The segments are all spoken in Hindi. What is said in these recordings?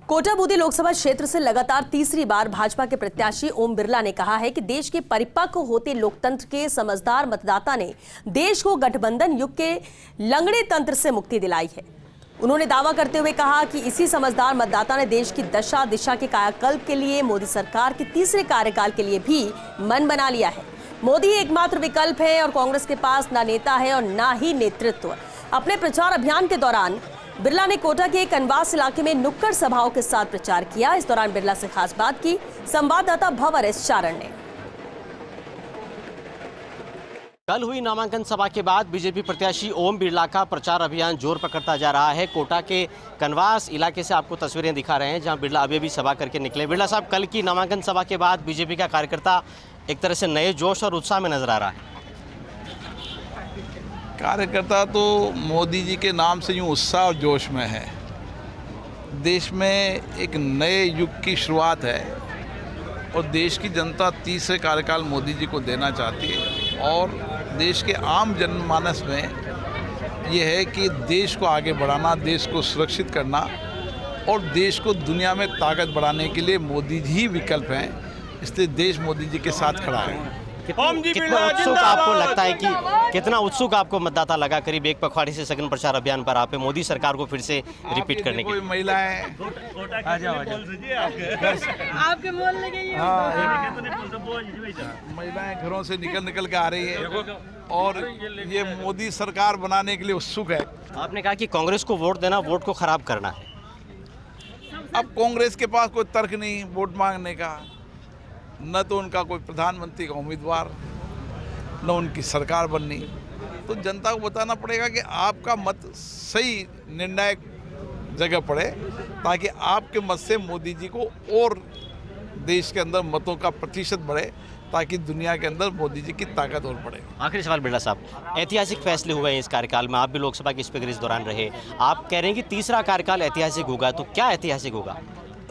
कोटा बूंदी लोकसभा क्षेत्र से लगातार तीसरी बार भाजपा के प्रत्याशी ओम बिरला ने कहा है कि देश के परिपक्व होते लोकतंत्र के समझदार मतदाता ने देश को गठबंधन युग के लंगड़े तंत्र से मुक्ति दिलाई है। उन्होंने दावा करते हुए कहा कि इसी समझदार मतदाता ने देश की दशा दिशा के कायाकल्प के लिए मोदी सरकार के तीसरे कार्यकाल के लिए भी मन बना लिया है। मोदी एकमात्र विकल्प है और कांग्रेस के पास ना नेता है और ना ही नेतृत्व। अपने प्रचार अभियान के दौरान बिरला ने कोटा के कनवास इलाके में नुक्कड़ सभाओं के साथ प्रचार किया। इस दौरान बिरला से खास बात की संवाददाता भंवर एस चारण ने। कल हुई नामांकन सभा के बाद बीजेपी प्रत्याशी ओम बिरला का प्रचार अभियान जोर पकड़ता जा रहा है। कोटा के कनवास इलाके से आपको तस्वीरें दिखा रहे हैं जहां बिरला अभी भी सभा करके निकले। बिरला साहब, कल की नामांकन सभा के बाद बीजेपी का कार्यकर्ता एक तरह से नए जोश और उत्साह में नजर आ रहा है। कार्यकर्ता तो मोदी जी के नाम से यूँ उत्साह और जोश में है। देश में एक नए युग की शुरुआत है और देश की जनता तीसरे कार्यकाल मोदी जी को देना चाहती है और देश के आम जनमानस में ये है कि देश को आगे बढ़ाना, देश को सुरक्षित करना और देश को दुनिया में ताकत बढ़ाने के लिए मोदी जी ही विकल्प हैं। इसलिए देश मोदी जी के साथ खड़ा है। कितना उत्सुक आपको लगता है कि कितना उत्सुक आपको मतदाता लगा करीब एक पखवाड़े से सघन प्रचार अभियान पर आप मोदी सरकार को फिर से रिपीट करने की? महिलाएं आपके मोल लगे महिलाएं घरों से निकल के आ रही है और ये मोदी सरकार बनाने के लिए उत्सुक है। आपने कहा कि कांग्रेस को वोट देना वोट को खराब करना है। अब कांग्रेस के पास कोई तर्क नहीं वोट मांगने का, न तो उनका कोई प्रधानमंत्री का उम्मीदवार, न उनकी सरकार बननी। तो जनता को बताना पड़ेगा कि आपका मत सही निर्णायक जगह पड़े ताकि आपके मत से मोदी जी को और देश के अंदर मतों का प्रतिशत बढ़े ताकि दुनिया के अंदर मोदी जी की ताकत और बढ़े। आखिरी सवाल बिरला साहब, ऐतिहासिक फैसले हुए हैं इस कार्यकाल में, आप भी लोकसभा के स्पीकर इस दौरान रहे। आप कह रहे हैं कि तीसरा कार्यकाल ऐतिहासिक होगा, तो क्या ऐतिहासिक होगा?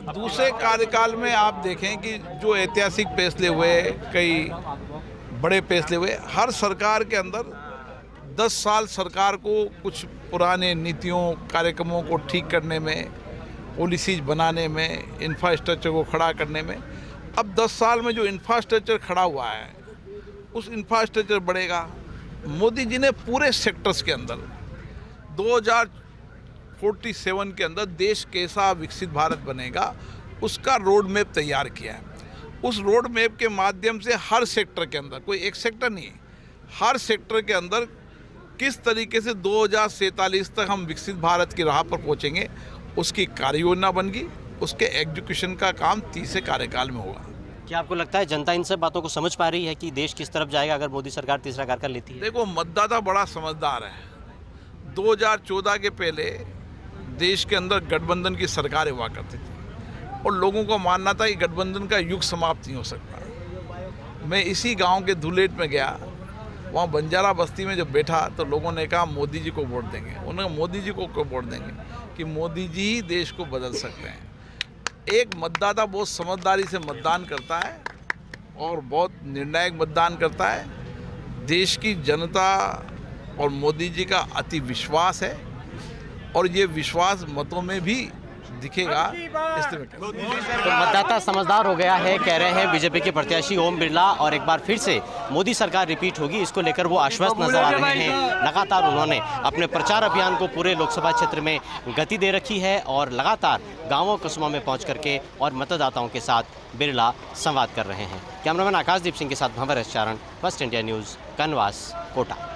दूसरे कार्यकाल में आप देखें कि जो ऐतिहासिक फैसले हुए, कई बड़े फैसले हुए, हर सरकार के अंदर 10 साल सरकार को कुछ पुराने नीतियों कार्यक्रमों को ठीक करने में, पॉलिसीज बनाने में, इंफ्रास्ट्रक्चर को खड़ा करने में। अब 10 साल में जो इंफ्रास्ट्रक्चर खड़ा हुआ है उस इंफ्रास्ट्रक्चर बढ़ेगा। मोदी जी ने पूरे सेक्टर्स के अंदर 2047 के अंदर देश कैसा विकसित भारत बनेगा उसका रोड मैप तैयार किया है। उस रोड मैप के माध्यम से हर सेक्टर के अंदर, कोई एक सेक्टर नहीं है, हर सेक्टर के अंदर किस तरीके से 2047 तक हम विकसित भारत की राह पर पहुंचेंगे उसकी कार्य योजना बनेगी। उसके एग्जीक्यूशन का काम तीसरे कार्यकाल में होगा। क्या आपको लगता है जनता इन सब बातों को समझ पा रही है कि देश किस तरफ जाएगा अगर मोदी सरकार तीसरा कार्यकाल लेती है? देखो, मतदाता बड़ा समझदार है। 2014 के पहले देश के अंदर गठबंधन की सरकारें हुआ करती थी और लोगों को मानना था कि गठबंधन का युग समाप्त नहीं हो सकता। मैं इसी गांव के धुलेट में गया, वहाँ बंजारा बस्ती में जब बैठा तो लोगों ने कहा मोदी जी को वोट देंगे। उन्होंने मोदी जी को क्यों वोट देंगे कि मोदी जी ही देश को बदल सकते हैं। एक मतदाता बहुत समझदारी से मतदान करता है और बहुत निर्णायक मतदान करता है। देश की जनता और मोदी जी का अति विश्वास है और ये विश्वास मतों में भी दिखेगा। तो मतदाता समझदार हो गया है, कह रहे हैं बीजेपी के प्रत्याशी ओम बिरला, और एक बार फिर से मोदी सरकार रिपीट होगी इसको लेकर वो आश्वस्त नजर आ रहे हैं। लगातार उन्होंने अपने प्रचार अभियान को पूरे लोकसभा क्षेत्र में गति दे रखी है और लगातार गाँवों कस्बों में पहुँच करके और मतदाताओं के साथ बिरला संवाद कर रहे हैं। कैमरामैन आकाशदीप सिंह के साथ भंवर एस चारण, first India news, Kanwas, Kota.